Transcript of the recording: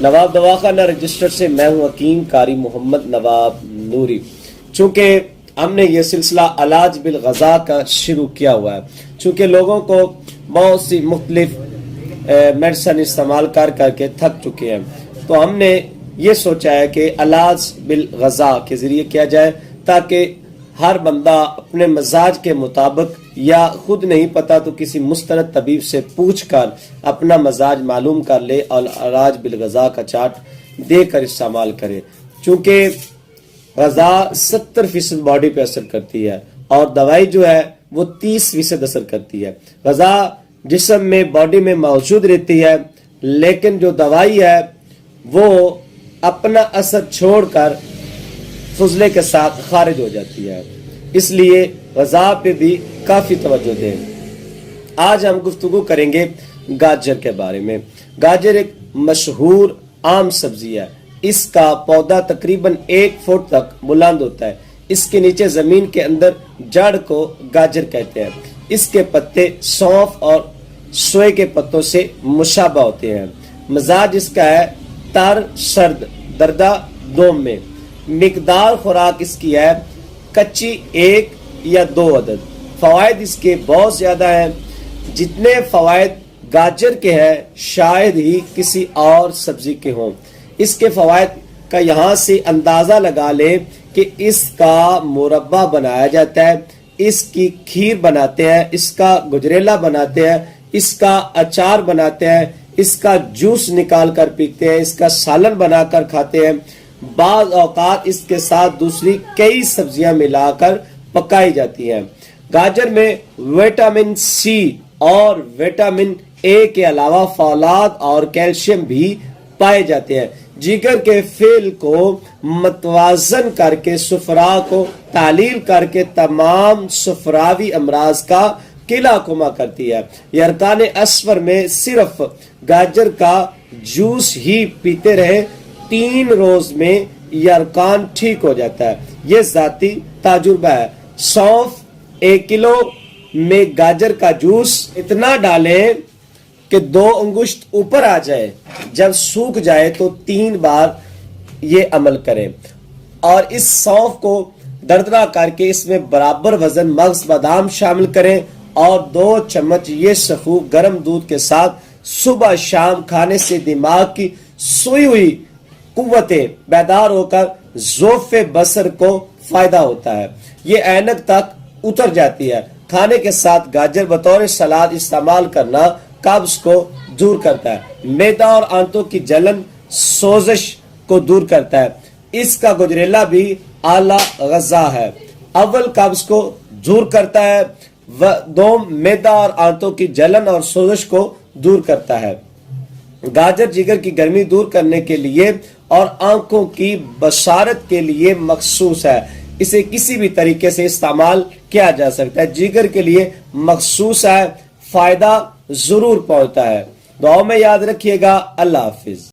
نواب دواخانہ register سے میں ہوں حکیم قاری محمد نواب نوری۔ چونکہ ہم نے یہ سلسلہ علاج بالغذا کا شروع کیا ہوا ہے، چونکہ لوگوں کو بہت سی مختلف میڈیسن استعمال کر کے تھک چکے ہیں، تو ہم نے یہ سوچا ہے کہ علاج بالغذا کے ذریعے کیا جائے تاکہ ہر بندہ اپنے مزاج کے مطابق یا خود نہیں پتا تو کسی مستند طبیب سے پوچھ کر اپنا مزاج معلوم کر لے اور علاج بالغذا کا چارٹ دے کر استعمال کرے۔ چونکہ غذا 70% باڈی پہ اثر کرتی ہے اور دوائی جو ہے وہ 30% اثر کرتی ہے۔ غذا جسم میں باڈی میں موجود رہتی ہے، لیکن جو دوائی ہے وہ اپنا اثر چھوڑ کر فضلے کے ساتھ خارج ہو جاتی ہے، اس لیے غذا پہ بھی کافی توجہ دیں۔ آج ہم گفتگو کریں گے گاجر کے بارے میں۔ گاجر ایک مشہور عام سبزی ہے، اس کا پودا تقریباً 1 فٹ تک بلند ہوتا ہے۔ اس کے نیچے زمین کے اندر جڑ کو گاجر کہتے ہیں۔ اس کے پتے سونف اور سوئے کے پتوں سے مشابہ ہوتے ہیں۔ مزاج اس کا ہے تر سرد دردہ دوم میں۔ مقدار خوراک اس کی ہے کچی 1 یا 2 عدد۔ فوائد اس کے بہت زیادہ ہیں، جتنے فوائد گاجر کے ہیں شاید ہی کسی اور سبزی کے ہوں۔ اس کے فوائد کا یہاں سے اندازہ لگا لیں کہ اس کا مربع بنایا جاتا ہے، اس کی کھیر بناتے ہیں، اس کا گجریلا بناتے ہیں، اس کا اچار بناتے ہیں، اس کا جوس نکال کر پیتے ہیں، اس کا سالن بنا کر کھاتے ہیں۔ بعض اوقات اس کے ساتھ دوسری کئی سبزیاں ملا کر پکائی جاتی ہیں۔ گاجر میں وٹامن سی اور وٹامن اے کے علاوہ فولاد اور کیلشیم بھی پائے جاتے ہیں۔ جگر کے فعل کو متوازن کر کے صفرا کو تعلیل کر کے تمام صفراوی امراض کا قلع کما کرتی ہے۔ یرکان اسفر میں صرف گاجر کا جوس ہی پیتے رہے 3 روز میں یرکان ٹھیک ہو جاتا ہے۔ یہ ذاتی تجربہ ہے۔ سونف 1 کلو میں گاجر کا جوس اتنا ڈالیں کہ 2 انگشت اوپر آ جائے، جب سوکھ جائے تو 3 بار یہ عمل کریں، اور اس سونف کو دردرا کر کے اس میں برابر وزن مغز بادام شامل کریں اور 2 چمچ یہ سفو گرم دودھ کے ساتھ صبح شام کھانے سے دماغ کی سوئی ہوئی قوتیں بیدار ہو کر ذوف بصر کو فائدہ ہوتا ہے، یہ اینک تک اتر جاتی ہے۔ کھانے کے ساتھ گاجر بطور سلاد استعمال کرنا قبض کو دور کرتا ہے، معدہ اور آنتوں کی جلن سوزش کو دور کرتا ہے۔ اس کا گجریلا بھی اعلیٰ غذا ہے، اول قبض کو دور کرتا ہے، دوم معدہ اور آنتوں کی جلن اور سوزش کو دور کرتا ہے۔ گاجر جگر کی گرمی دور کرنے کے لیے اور آنکھوں کی بصارت کے لیے مخصوص ہے، اسے کسی بھی طریقے سے استعمال کیا جا سکتا ہے، جگر کے لیے مخصوص ہے، فائدہ ضرور پہنچتا ہے۔ دعاؤں میں یاد رکھیے گا۔ اللہ حافظ۔